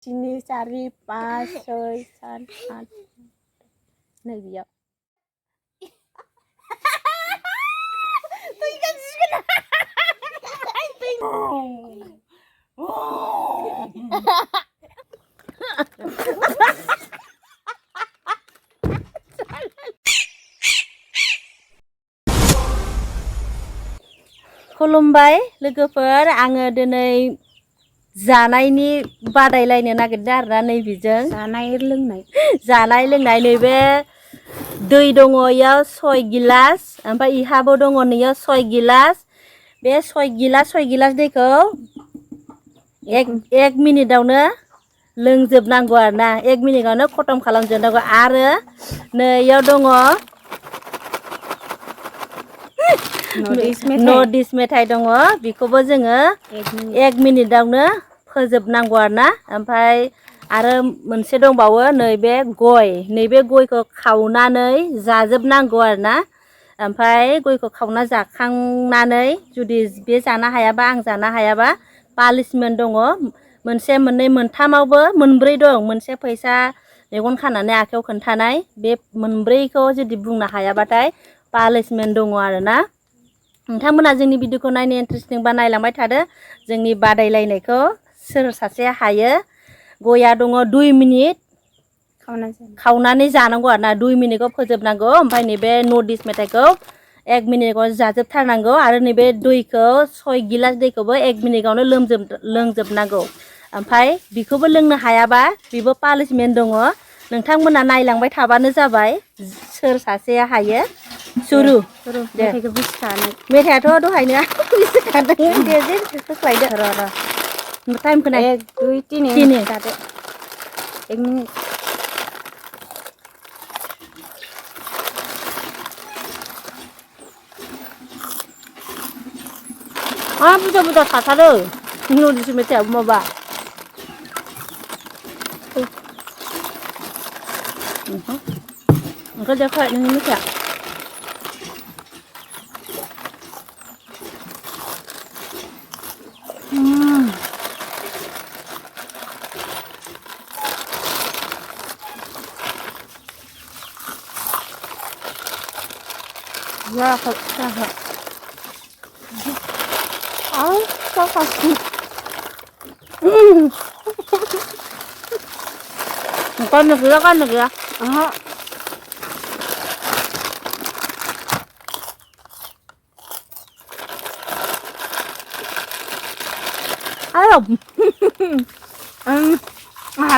Sini cari pas, soy, san, an. Này biar. Tôi kan sih. खुलुमबाय लोगोफोर आङो दिनै जानायनि बादायलायनो नागिरदों आरोना नैबेजों जानाय लोंनाय नैबे दै दङ इयाव 6 गिलास ओमफ्राय इहाबो दङ नैयाव 6 गिलास बे 6 गिलास दैखौ एक मिनिटावनो लोंजोबनांगौ आरोना 1 मिनिटावनो खतम खालामजोबनांगौ आरो नैयाव दङ नर्थ इस्ट मेथाइ दङ बेखौबो जोङो 1 मिनिटावनो फोजोबनांगौ आरोना ओमफ्राय आरो मोनसे दंबावो नैबे गयखौ खावनानै जाजोबनांगौ आरोना ओमफ्राय गयखौ खावना जाखांनानै जुदि बे जानो हायाबा आं जानो हायाबा पानिशमेन्ट दङ मोनसे मोननै मोनथामावबो मोनब्रै दं मोनसे फैसा मेगन खानानै आखायाव खोन्थानाय बे मोनब्रैखौ जुदि बुंनो हायाबाथाय पानिशमेन्ट दङ आरोना नोंथांमोना जोंनि भिडिअखौ नायनो इन्टारेस्टिं बा नायलांबाय थादो जोंनि बादायलायनायखौ सोर सासे हायो गया दङ 2 मिनिट खावनानै जानांगौ आरोना 2 मिनिटखौ फोजोबनांगौ ओमफ्राय नैबे नर्थ इस्ट मेथाइखौ 1 मिनिटखौ जाजोबथारनांगौ आरो नैबे दैखौ 6 गिलास दैखौबो 1 मिनिटावनो लोंजोबनांगौ ओमफ्राय बेखौबो लोंनो हायाबा बेबो पानिशमेन्ट दङ नोंथांमोना नायलांबाय थाबानो जाबाय सोर सासेया हायो सुरु मेथाइयाथ' दहायनो बिसिखादों दे जे होस्लायदो टाइमखौ नाय 1 2 3 जादो 1 मिनिट बुरजा थाथारो नर्थ इस्ट मेथाइयाबो माबा ओंखाय देखो नोंनि मेथाइया जाखो con được kìa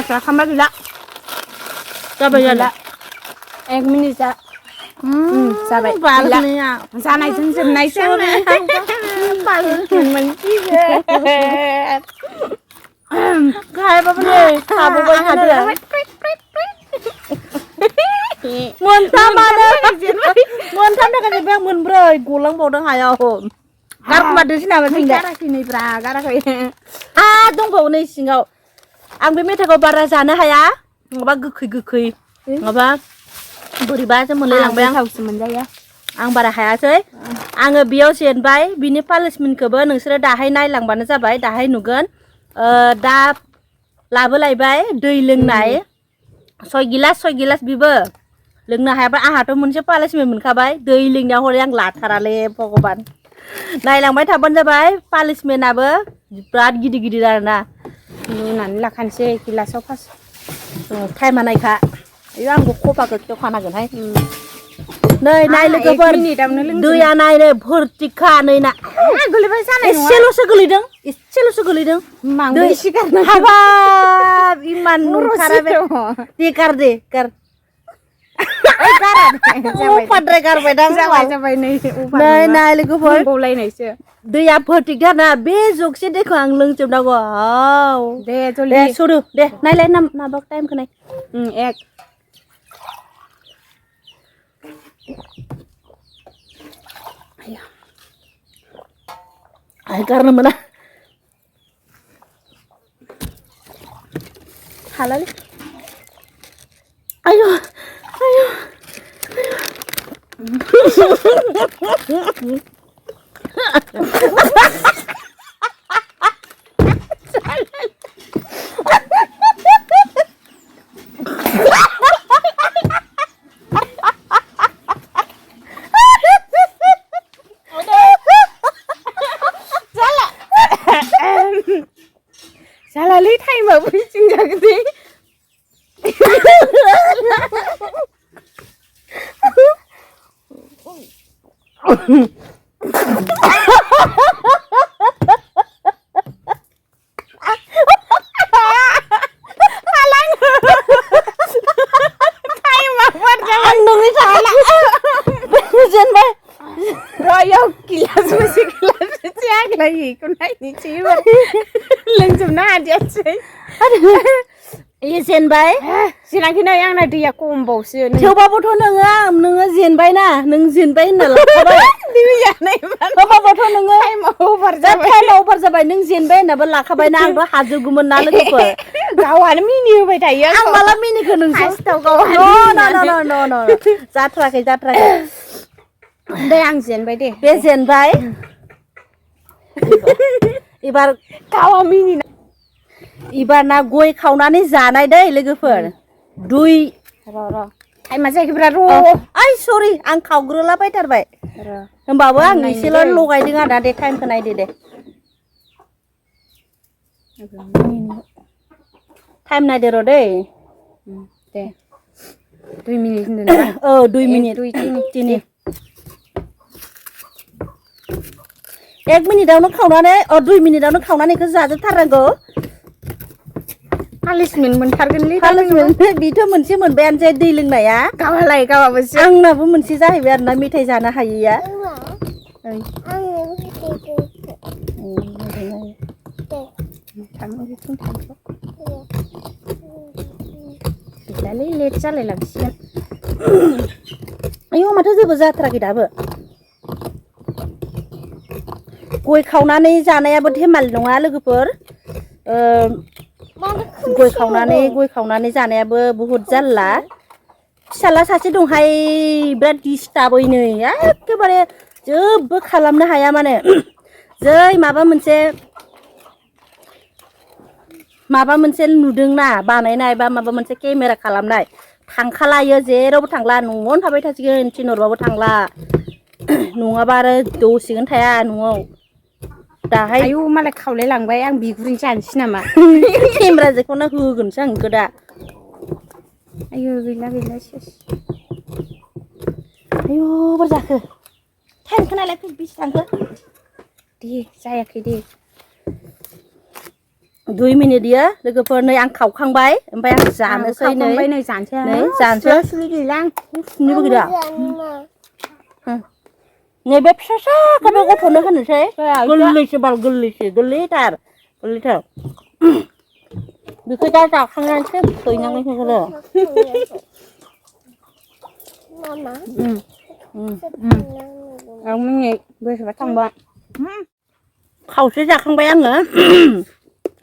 sẽ không biết gì đó cho bây giờ là em mini ra sao vậy sao này xin này sao này mình chi vậy hai ba bên hai ba bên hai đứa muôn tham mà đấy muôn tham đấy cái gì bang muôn bơi cù lăng bầu đang hài hồn gắt mặt đến nào mà mình đấy gắt dongbawo नै सिङाव आं बे मेथाइखौ बारा जानो हाया माबा गोखै माबा बोरैबासो मोनलायलांबाय आं थावसो मोनजायो आं बारा हायासै आङो बेयाव जेनबाय बिनि पानिशमेन्टखौबो नोंसोरो दाहाय नायलांबानो जाबाय दाहाय नुगोन दा लाबोलायबाय दै लोंनाय 6 गिलास बिबो लोंनो हायाबा आंहाथ' मोनसे पानिशमेन्ट मोनखाबाय दै लोंनायाव हरै आं लाथारालै भगबान नायलांबाय थाबानो जाबाय पानिशमेन्टआबो बिराद गिदिर आरोना लुनानै लाखानोसै गिलासाव फार्स्ट टाइमा नायखा आयौ आंबो खफाखौ खेवखानांगोनहाय नै नाय लोगोफोर दैया नायनो भर्तिखा नै ना गोलैबाय जानाय नङा एसेल'सो गोलैदों दै सिगारनो हाबाब इमान नुखारा बे दे गार उफाद्राय गारबाय दां जाबाय नै नाय लोगोफोर गलायनायसो दैया भर्तिकथार ना बे जगसे दैखौ आं लोंजोबनांगौ दे जल्दि दे सुरु दे नायलाय नाबा टाइमखौ नाय 1 आय गारनो मोना हालालै आयौ फैसिं जागोन आं नोंनि थाला जेनबाय रयाव गिलास मोनसे गिलास आग्लाय इखौ नायनोसै लोंजोबनो हादियासै इयो जेनबाय जेनाखि नै आंना दैया खमबावसो थेवबाबोथ' नोङो जेनबायना नों जेनबाय होनना लाखाबाय होमबाबोथ' नोङो टाइमा अभार जाबाय नों जेनबाय होननाबो लाखाबायना आंथ' हाजोबगौमोन ना लोगोफोर गावहानो मिनि होबाय थायो आं माला मिनिखो नोंसोर न जाथ्राखै दे आं जेनबाय दे बे जेनबाय एबार गावा मिनिना एबार ना गय खावनानै जानाय दै लोगोफोर दुइ र' टाइमा जायाखैब्रा र' आइ सरि आं खावग्रोलाबायथारबाय होमबाबो आं एसेल' लगायदों आदा दे टाइमखौ नायदो दे टाइम नायदो र' दै दे 2 मिनिट होनदों ना औ 2 मिनिट 2 1 मिनिटावनो खावनानै 2 मिनिटावनो खावनानै इखौ जाजोबथारनांगौ पानिशमेन्ट मोनथारगोनलै बेथ' मोनसे मोनबायानोसै दै लोंनाया गावालाय गावाबोसो आंनाबो मोनसे जाहैबाय आरोना मेथाइ जानो हायैया गैलालै लेट जालायलांसिगोन आयौ माथो जेबो जाथाराखै दाबो गय खावनानै जानायाबो धेमालि नङा लोगोफोर गय खावनानै जानायाबो बुहुत जारला फिसाला सासे दंहाय बिराद डिस्टार्बै नै एखेबारे जेबो खालामनो हाया माने जै माबा मोनसे नुदोंना बानायनाय बा माबा मोनसे केमेरा खालामनाय थांखालायो जेरावबो थांला न'आवनो थाबाय थासिगोन थिनहरबाबो थांला नङाबा आरो दसेखौनो थाया न'आव दाहाय आयौ मालाय खावलाय लांबाय आं बिगुरैनो जानोसै नामा केमेराजोंखौनो होगोनसो आं इखौ दा आयौ गैला सेस आयौ बोरै जाखो टाइमखौ नायलाय बेसे थांखो दे जायाखै दे 2 मिनिट इयो लोगोफोर नै आं खावखांबाय ओमफ्राय आं जानोसै नै जानोसै गैला सुनिबो गैला नैबे फिसाखौ बे गथ'नो होनोसै गोरलैसो बाल गोरलैथार बेखौ दा जाखांनानैसो हैनांगोन बेखौनो बेसेबा थांबा खावसे जाखांबाय आङो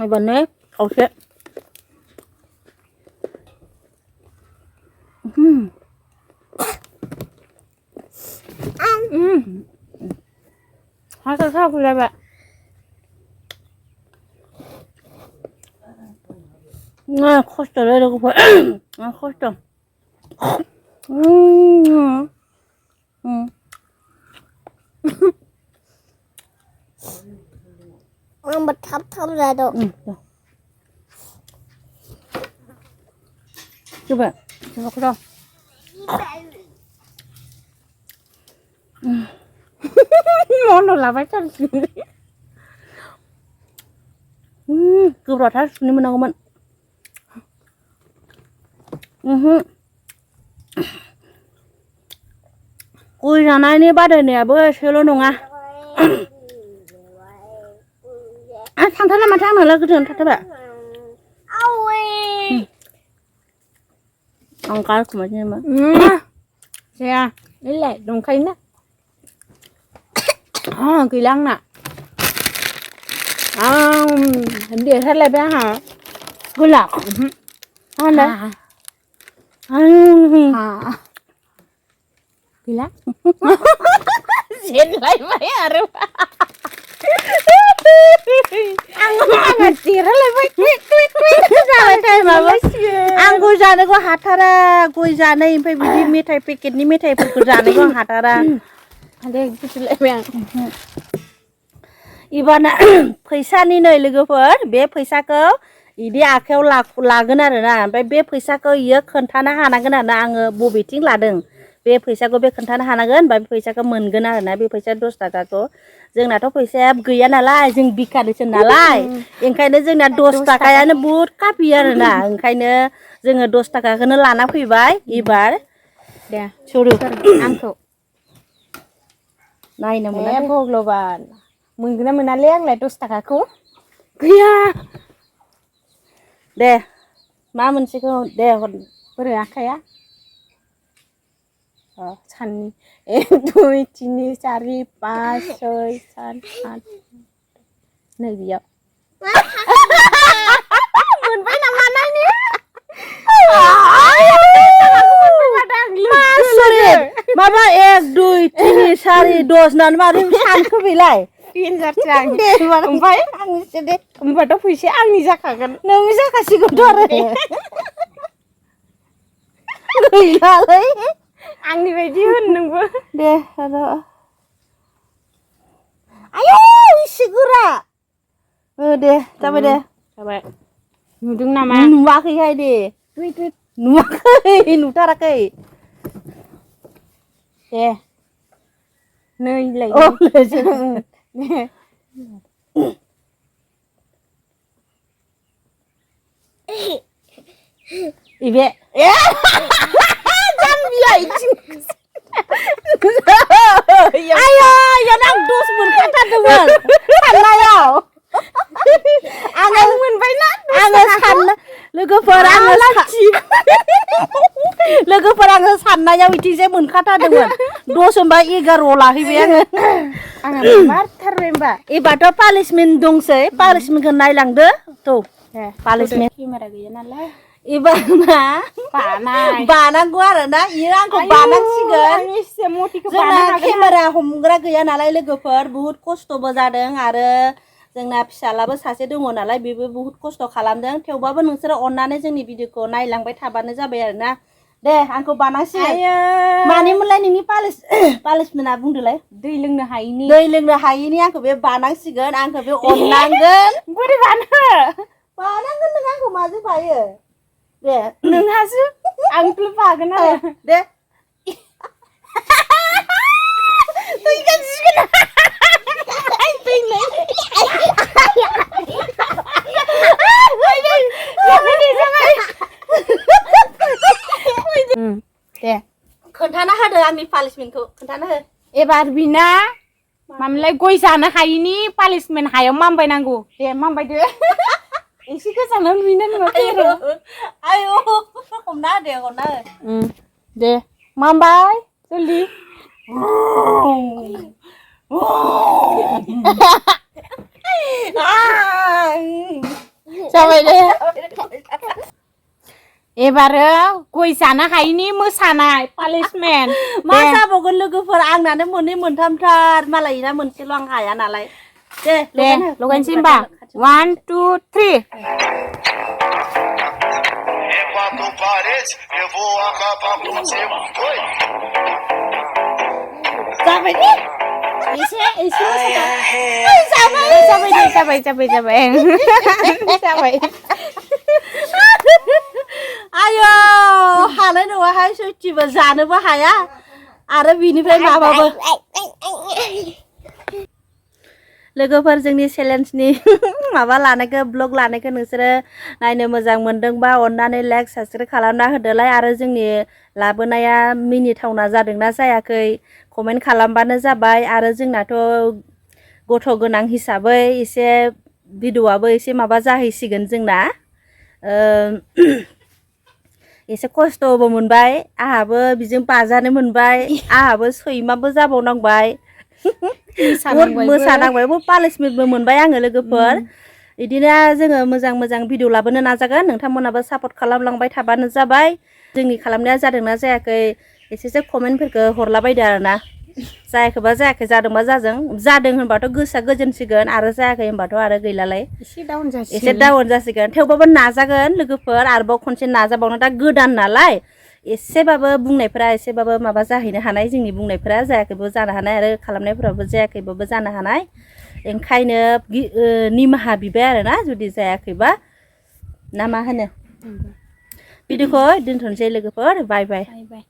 एबारनो खावसे हाथाय साफैलायबाय खस्थ'लै लोगोफोर खस्थ' आंबो थाब जादों coba aku dong mau lah pacar sini keberat harus ini menangguman Ui sana ini badannya selo nonga थांथारला माथो आंनो लोगोजों थाथारबाय आं गारखोमासै नामा जाया नैलाय दंखायोना गैला आंना देरथारलायबाय आंहा गैला गैला जेनलायबाय आरो आं गय जानोखौ हाथारा गय जानाय ओमफ्राय बिदि मेथाइ पेकेटनि मेथाइफोरखौ जानोखौ आं हाथारा एबारना फैसानि नै लोगोफोर बे फैसाखौ इदि आखायाव लागोन आरोना ओमफ्राय बे फैसाखौ इयो खोन्थानो हानांगोन आरोना आङो बबेथिं लादों बे फैसाखौ बे खोन्थानो हानांगोन ओमफ्राय बे फैसाखौ मोनगोन आरोना बे फैसा 10 थाखाखौ जोंनाथ' फैसाया गैया नालाय जों भिखारिसो नालाय ओंखायनो जोंना 10 थाखायानो बुहुद काफि आरोना ओंखायनो जोङो 10 थाखाखौनो लाना फैबाय एबार दे सुरु आंखौ नायनो मोना भगबान मोनगोन ना मोनालै आंलाय 10 थाखाखौ गैया दे मा मोनसेखौ दे हर बोरै आखाया साननि 1 2 3 4 5 6 7 8 नै बेयाव मोनबाय नामा नायनि माबा 1 2 3 4 10 नानै मारै सानखो बेलाय ओमफ्राय आंनिसो दे होमबाथ' फैसाया आंनि जाखागोन नोंनि जाखासिगोनथ' आरो गैलालै आंनि बायदि होन नोंबो दे र' आयौ इसे गोरा दे जाबाय दे जाबाय नुदों नामा नुवाखैहाय दे नुवाखै नुथाराखै दे नैलाय इबे जाम्बिया आयो यानो आं 10 मोनखाथारदोंमोन साननायाव आङो मोनबायना आङो सानना लोगोफोर आङो साननायाव इथिंजे मोनखाथारदोंमोन 10 होनबा 11 लाहैबाय आङो मारथारबाय होमबा एबारथ' पानिशमेन्ट दंसै पानिशमेन्टखौ नायलांदो थ' पानिशमेन्ट केमेरा गैया नालाय एबार मा बानाय बानांगौ आरोना इयो आंखौ बानांसिगोन जोंना केमेरा हमग्रा गैया नालाय लोगोफोर बुहुद खस्थ'बो जादों आरो जोंना फिसालाबो सासे दङ नालाय बेबो बुहुद खस्थ' खालामदों थेवबाबो नोंसोरो अननानै जोंनि भिडिअखौ नायलांबाय थाबानो जाबाय आरोना दे आंखौ बानांसिगोन मानिमोनलाय नोंनि पानिशमेन्टआ बुंदोलाय दै लोंनो हायिनि आंखौ बे बानांसिगोन आंखौ बे अननांगोन बोरै बानांगोन नों आंखौ माजों बायो दे नोंहासो आंथ' बागोन आरो दे दे खोन्थाना होदो आंनि पानिशमेन्टखौ खोन्थाना हो एबार बिना मामोनलाय गय जानो हायिनि पानिशमेन्ट हायाव मामबायनांगौ दे मामबायदो एसे गोजानाव नुयोना नुवाखै आयौ हमना हो दे मामबाय जल्दि जाबाय दे एबारो गय जानो हायिनि मोसानाय पानिशमेन्ट मा जाबावगोन लोगोफोर आंनानो मोननै मोनथामथार मालायना मोनसेल' आं हाया नालाय दे लगायनोसै होमबा 1 2 3 Quatro paredes, eu vou acabar com você. Oi! जाबाय दे एसे जाबाय आयो हानाय नङाहाय सयथिबो जानोबो हाया आरो बिनिफ्राय माबाबो लोगोफोर जोंनि चेलेन्जनि माबा लानायखौ ब्लग लानायखौ नोंसोरो नायनो मोजां मोनदोंबा अननानै लाइक साबस्क्राइब खालामना होदोलाय आरो जोंनि लाबोनाया मिनिथावना जादोंना जायाखै कमेन्ट खालामबानो जाबाय आरो जोंनाथ' गथ' गोनां हिसाबै एसे भिडिअ'आबो एसे माबा जाहैसिगोन जोंना एसे खस्थ'बो मोनबाय आहाबो बिजों बाजानो मोनबाय आहाबो सैमाबो जाबावनांबाय मोसानांबायबो पानिशमेन्टबो मोनबाय आङो लोगोफोर बिदिनो जोङो मोजां भिडिअ लाबोनो नाजागोन नोंथांमोनाबो सापर्ट खालामलांबाय थाबानो जाबाय जोंनि खालामनाया जादोंना जायाखै एसेसो कमेन्टफोरखौ हरलाबायदो आरोना जायाखैबा जायाखै जादोंबा जादों होनबाथ' गोसोआ गोजोनसिगोन आरो जायाखै होनबाथ' आरो गैलालाय एसे डाउन जासिगोन थेवबाबो नाजागोन लोगोफोर आरोबाव खनसे नाजाबावनो दा गोदान नालाय एसेबाबो बुंनायफोरा एसेबाबो माबा जाहैनो हानाय जोंनि बुंनायफोरा जायाखैबो जानो हानाय आरो खालामनायफोराबो जायाखैबाबो जानो हानाय ओंखायनो निमाहा बिबाय आरोना जुदि जायाखैबा ना मा होनो भिडिअखौ दोनथ'नोसै लोगोफोर बाय बाय बाय बाय